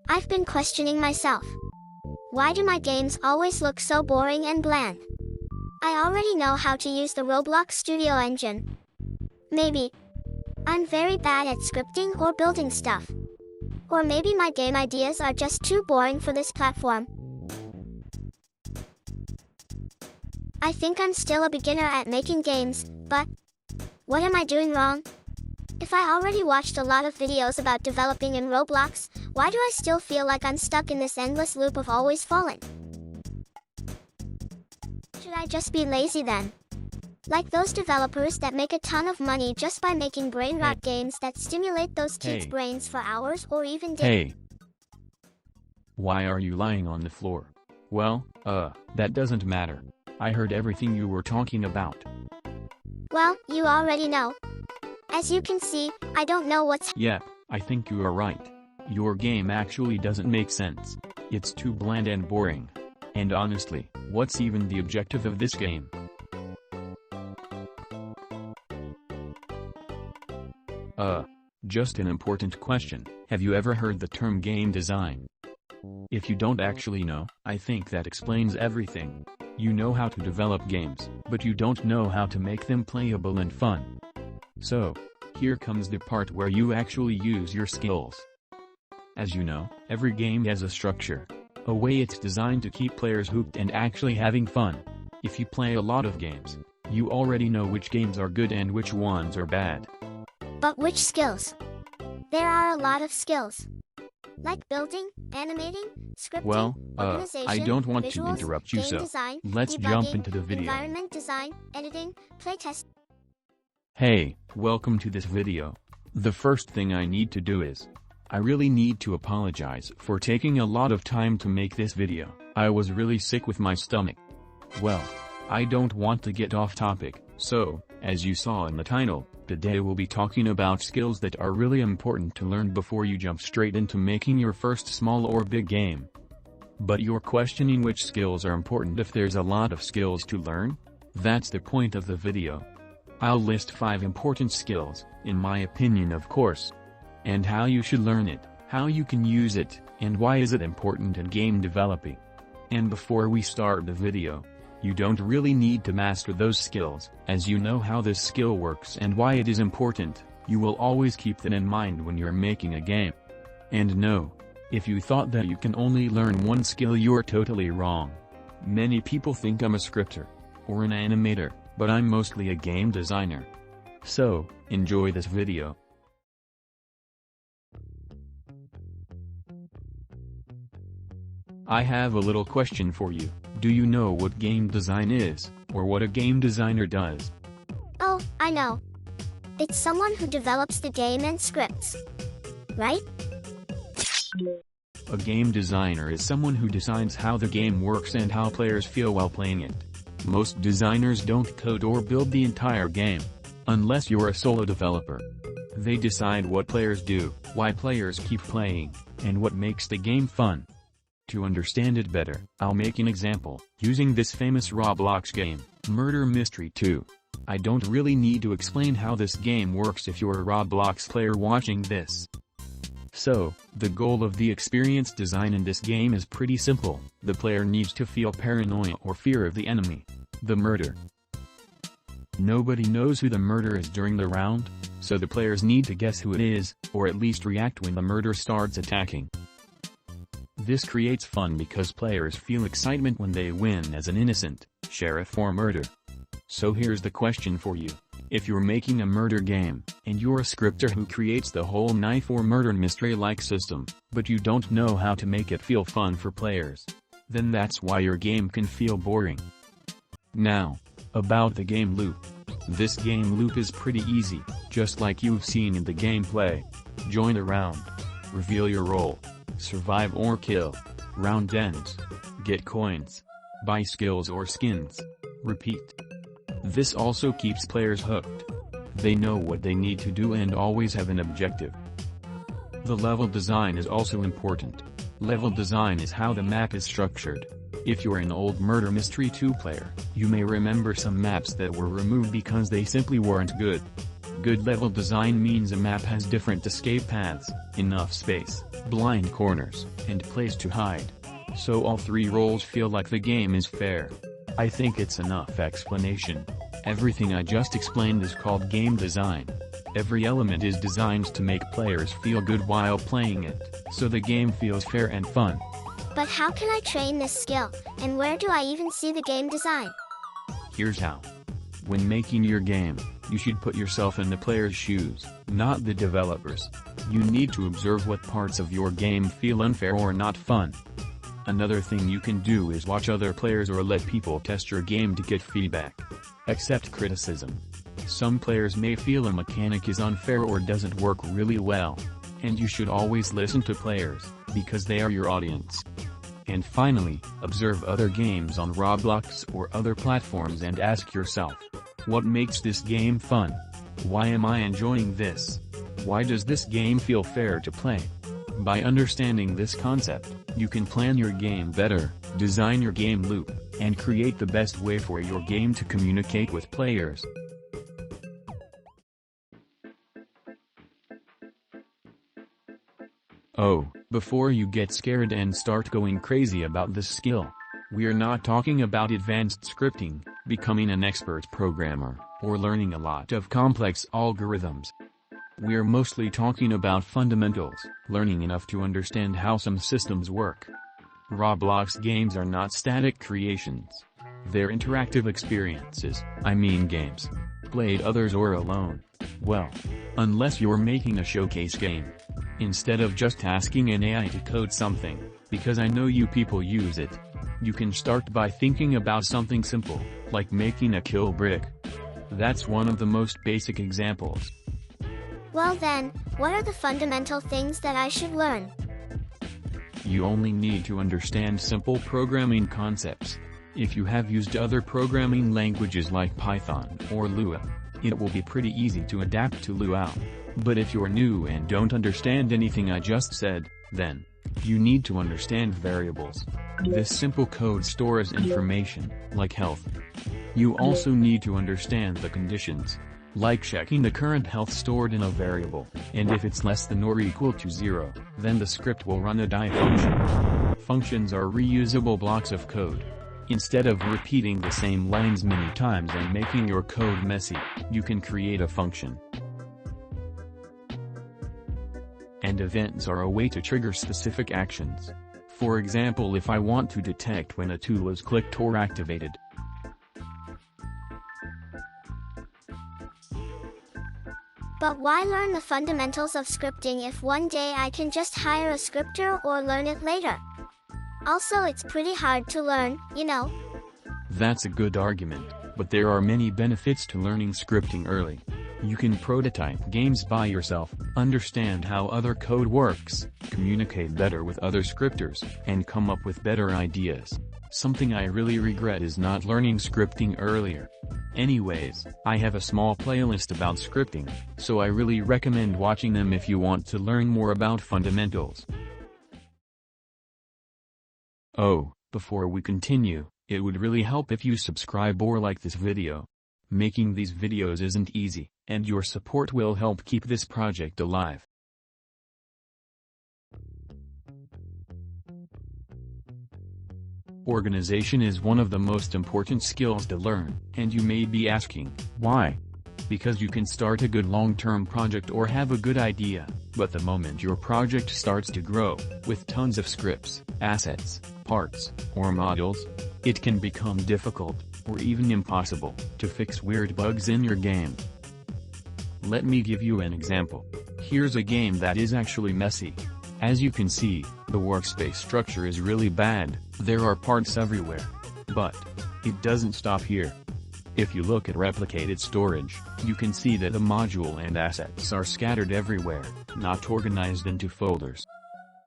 I've been questioning myself. Why do my games always look so boring and bland? I already know how to use the Roblox Studio engine. Maybe I'm very bad at scripting or building stuff. Or maybe my game ideas are just too boring for this platform. I think I'm still a beginner at making games, but what am I doing wrong? If I already watched a lot of videos about developing in Roblox, why do I still feel like I'm stuck in this endless loop of always falling? Should I just be lazy then? Like those developers that make a ton of money just by making brain rot games that stimulate those kids' brains for hours or even days. Hey! Why are you lying on the floor? Well, that doesn't matter. I heard everything you were talking about. Well, you already know. As you can see, I don't know what's— Yeah, I think you are right. Your game actually doesn't make sense. It's too bland and boring. And honestly, what's even the objective of this game? Just an important question. Have you ever heard the term game design? If you don't actually know, I think that explains everything. You know how to develop games, but you don't know how to make them playable and fun. So, here comes the part where you actually use your skills. As you know, every game has a structure. A way it's designed to keep players hooked and actually having fun. If you play a lot of games, you already know which games are good and which ones are bad. But which skills? There are a lot of skills. Like building, animating, scripting, organization, I don't want visuals, to interrupt you, game so design, let's debugging, jump into the video. environment design, editing, playtest. Hey, welcome to this video. The first thing I need to do is, I really need to apologize for taking a lot of time to make this video. I was really sick with my stomach. Well, I don't want to get off topic, so, as you saw in the title, today we'll be talking about skills that are really important to learn before you jump straight into making your first small or big game. But you're questioning which skills are important if there's a lot of skills to learn? That's the point of the video. I'll list 5 important skills, in my opinion of course. And how you should learn it, how you can use it, and why is it important in game developing. And before we start the video, you don't really need to master those skills, as you know how this skill works and why it is important. You will always keep that in mind when you're making a game. And no, if you thought that you can only learn one skill, you're totally wrong. Many people think I'm a scripter, or an animator, but I'm mostly a game designer. So, enjoy this video. I have a little question for you. Do you know what game design is, or what a game designer does? Oh, I know. It's someone who develops the game and scripts. Right? A game designer is someone who decides how the game works and how players feel while playing it. Most designers don't code or build the entire game, unless you're a solo developer. They decide what players do, why players keep playing, and what makes the game fun. To understand it better, I'll make an example, using this famous Roblox game, Murder Mystery 2. I don't really need to explain how this game works if you're a Roblox player watching this. So, the goal of the experience design in this game is pretty simple. The player needs to feel paranoia or fear of the enemy, the murder. Nobody knows who the murderer is during the round, so the players need to guess who it is, or at least react when the murderer starts attacking. This creates fun because players feel excitement when they win as an innocent, sheriff or murder. So here's the question for you. If you're making a murder game, and you're a scripter who creates the whole knife or murder mystery-like system, but you don't know how to make it feel fun for players, then that's why your game can feel boring. Now, about the game loop. This game loop is pretty easy, just like you've seen in the gameplay. Join a round. Reveal your role. Survive or kill. Round ends. Get coins. Buy skills or skins. Repeat. This also keeps players hooked. They know what they need to do and always have an objective. The level design is also important. Level design is how the map is structured. If you're an old Murder Mystery 2 player, you may remember some maps that were removed because they simply weren't good. Good level design means a map has different escape paths, enough space, blind corners, and place to hide. So all three roles feel like the game is fair. I think it's enough explanation. Everything I just explained is called game design. Every element is designed to make players feel good while playing it, so the game feels fair and fun. But how can I train this skill, and where do I even see the game design? Here's how. When making your game, you should put yourself in the player's shoes, not the developer's. You need to observe what parts of your game feel unfair or not fun. Another thing you can do is watch other players or let people test your game to get feedback. Accept criticism. Some players may feel a mechanic is unfair or doesn't work really well. And you should always listen to players, because they are your audience. And finally, observe other games on Roblox or other platforms and ask yourself, what makes this game fun? Why am I enjoying this? Why does this game feel fair to play? By understanding this concept, you can plan your game better, design your game loop, and create the best way for your game to communicate with players. Oh, before you get scared and start going crazy about this skill, we're not talking about advanced scripting, becoming an expert programmer, or learning a lot of complex algorithms. We're mostly talking about fundamentals, learning enough to understand how some systems work. Roblox games are not static creations. They're interactive experiences, games. Played others or alone. Well, unless you're making a showcase game. Instead of just asking an AI to code something, because I know you people use it, you can start by thinking about something simple, like making a kill brick. That's one of the most basic examples. Well then, what are the fundamental things that I should learn? You only need to understand simple programming concepts. If you have used other programming languages like Python or Lua, it will be pretty easy to adapt to Lua. But if you're new and don't understand anything I just said, then you need to understand variables. This simple code stores information, like health. You also need to understand the conditions, like checking the current health stored in a variable, and if it's less than or equal to 0, then the script will run a die function. Functions are reusable blocks of code. Instead of repeating the same lines many times and making your code messy, you can create a function. And events are a way to trigger specific actions. For example, if I want to detect when a tool is clicked or activated. But why learn the fundamentals of scripting if one day I can just hire a scripter or learn it later? Also, it's pretty hard to learn, you know. That's a good argument, but there are many benefits to learning scripting early. You can prototype games by yourself, understand how other code works, communicate better with other scripters, and come up with better ideas. Something I really regret is not learning scripting earlier. Anyways, I have a small playlist about scripting, so I really recommend watching them if you want to learn more about fundamentals. Oh, before we continue, it would really help if you subscribe or like this video. Making these videos isn't easy, and your support will help keep this project alive. Organization is one of the most important skills to learn, and you may be asking, why? Because you can start a good long-term project or have a good idea, but the moment your project starts to grow, with tons of scripts, assets, parts, or modules, it can become difficult, or even impossible, to fix weird bugs in your game. Let me give you an example. Here's a game that is actually messy. As you can see, the workspace structure is really bad, there are parts everywhere. But it doesn't stop here. If you look at replicated storage, you can see that the module and assets are scattered everywhere, not organized into folders.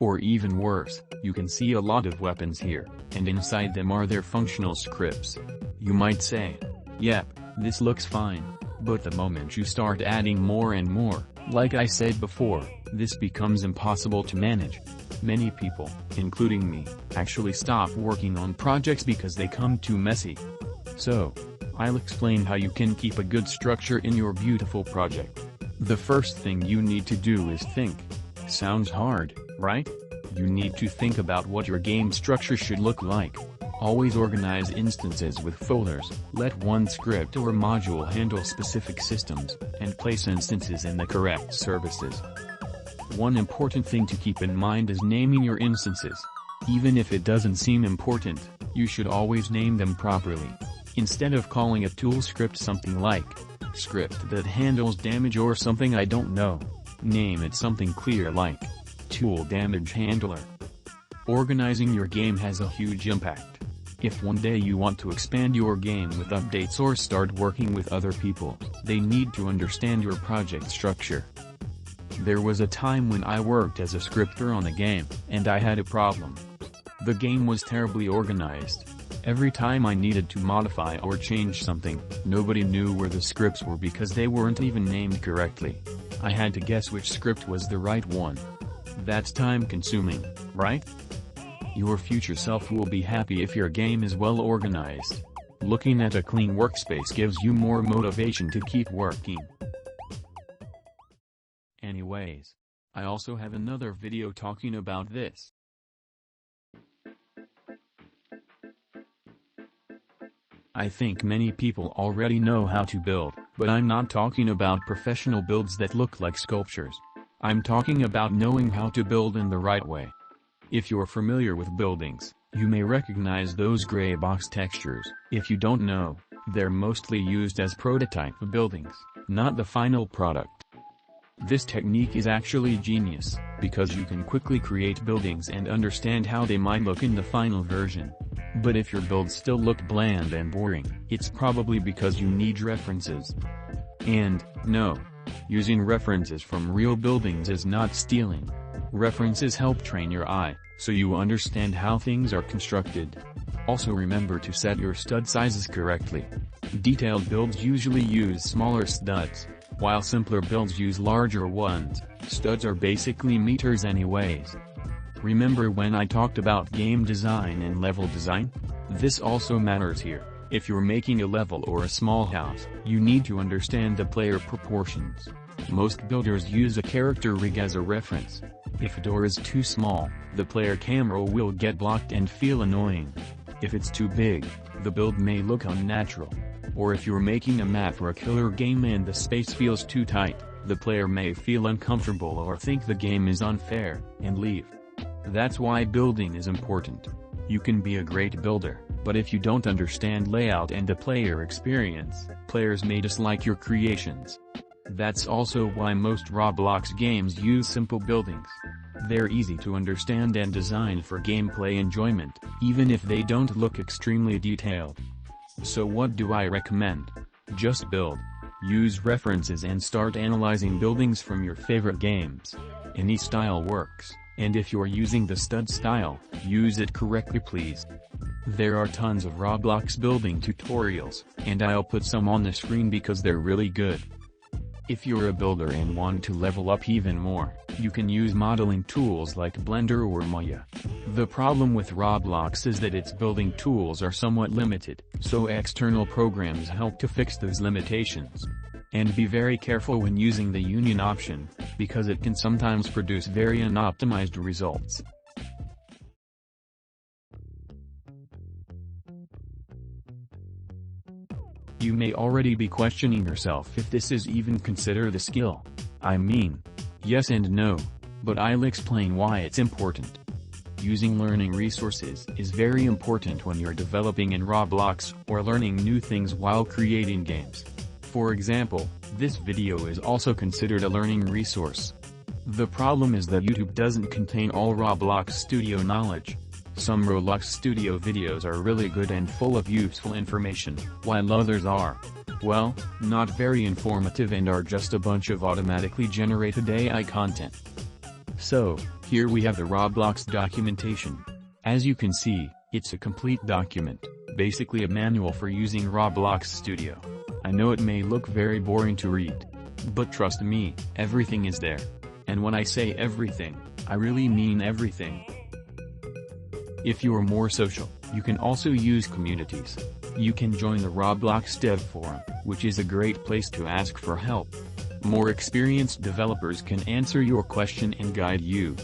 Or even worse, you can see a lot of weapons here, and inside them are their functional scripts. You might say, yep, this looks fine, but the moment you start adding more and more, like I said before, this becomes impossible to manage. Many people, including me, actually stop working on projects because they come too messy. So, I'll explain how you can keep a good structure in your beautiful project. The first thing you need to do is think. Sounds hard, right? You need to think about what your game structure should look like. Always organize instances with folders, let one script or module handle specific systems, and place instances in the correct services. One important thing to keep in mind is naming your instances. Even if it doesn't seem important, you should always name them properly. Instead of calling a tool script something like, script that handles damage or something I don't know, name it something clear like, tool damage handler. Organizing your game has a huge impact. If one day you want to expand your game with updates or start working with other people, they need to understand your project structure. There was a time when I worked as a scripter on a game, and I had a problem. The game was terribly organized. Every time I needed to modify or change something, nobody knew where the scripts were because they weren't even named correctly. I had to guess which script was the right one. That's time-consuming, right? Your future self will be happy if your game is well organized. Looking at a clean workspace gives you more motivation to keep working. Anyways, I also have another video talking about this. I think many people already know how to build, but I'm not talking about professional builds that look like sculptures. I'm talking about knowing how to build in the right way. If you're familiar with buildings, you may recognize those gray box textures. If you don't know, they're mostly used as prototype buildings, not the final product. This technique is actually genius, because you can quickly create buildings and understand how they might look in the final version. But if your builds still look bland and boring, it's probably because you need references. And, no, using references from real buildings is not stealing. References help train your eye, so you understand how things are constructed. Also remember to set your stud sizes correctly. Detailed builds usually use smaller studs, while simpler builds use larger ones. Studs are basically meters anyways. Remember when I talked about game design and level design? This also matters here. If you're making a level or a small house, you need to understand the player proportions. Most builders use a character rig as a reference. If a door is too small, the player camera will get blocked and feel annoying. If it's too big, the build may look unnatural. Or if you're making a map for a killer game and the space feels too tight, the player may feel uncomfortable or think the game is unfair, and leave. That's why building is important. You can be a great builder, but if you don't understand layout and the player experience, players may dislike your creations. That's also why most Roblox games use simple buildings. They're easy to understand and designed for gameplay enjoyment, even if they don't look extremely detailed. So what do I recommend? Just build. Use references and start analyzing buildings from your favorite games. Any style works, and if you're using the stud style, use it correctly please. There are tons of Roblox building tutorials, and I'll put some on the screen because they're really good. If you're a builder and want to level up even more, you can use modeling tools like Blender or Maya. The problem with Roblox is that its building tools are somewhat limited, so external programs help to fix those limitations. And be very careful when using the union option, because it can sometimes produce very unoptimized results. You may already be questioning yourself if this is even considered a skill. I mean, yes and no, but I'll explain why it's important. Using learning resources is very important when you're developing in Roblox or learning new things while creating games. For example, this video is also considered a learning resource. The problem is that YouTube doesn't contain all Roblox Studio knowledge. Some Roblox Studio videos are really good and full of useful information, while others are, well, not very informative and are just a bunch of automatically generated AI content. So, here we have the Roblox documentation. As you can see, it's a complete document, basically a manual for using Roblox Studio. I know it may look very boring to read, but trust me, everything is there. And when I say everything, I really mean everything. If you're more social, you can also use communities. You can join the Roblox Dev Forum, which is a great place to ask for help. More experienced developers can answer your question and guide you.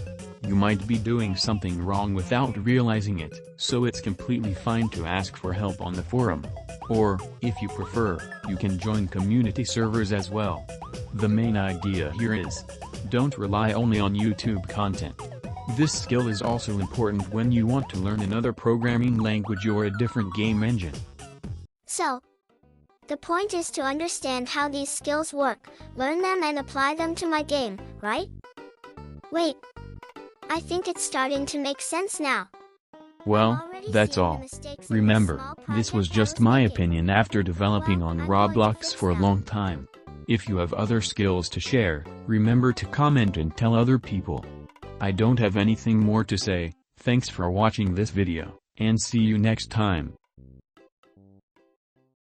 You might be doing something wrong without realizing it, so it's completely fine to ask for help on the forum. Or, if you prefer, you can join community servers as well. The main idea here is, don't rely only on YouTube content. This skill is also important when you want to learn another programming language or a different game engine. So, the point is to understand how these skills work, learn them and apply them to my game, right? Wait. I think it's starting to make sense now. Well, that's all. Remember, this was just my opinion after developing on Roblox for a long time. If you have other skills to share, remember to comment and tell other people. I don't have anything more to say. Thanks for watching this video, and see you next time.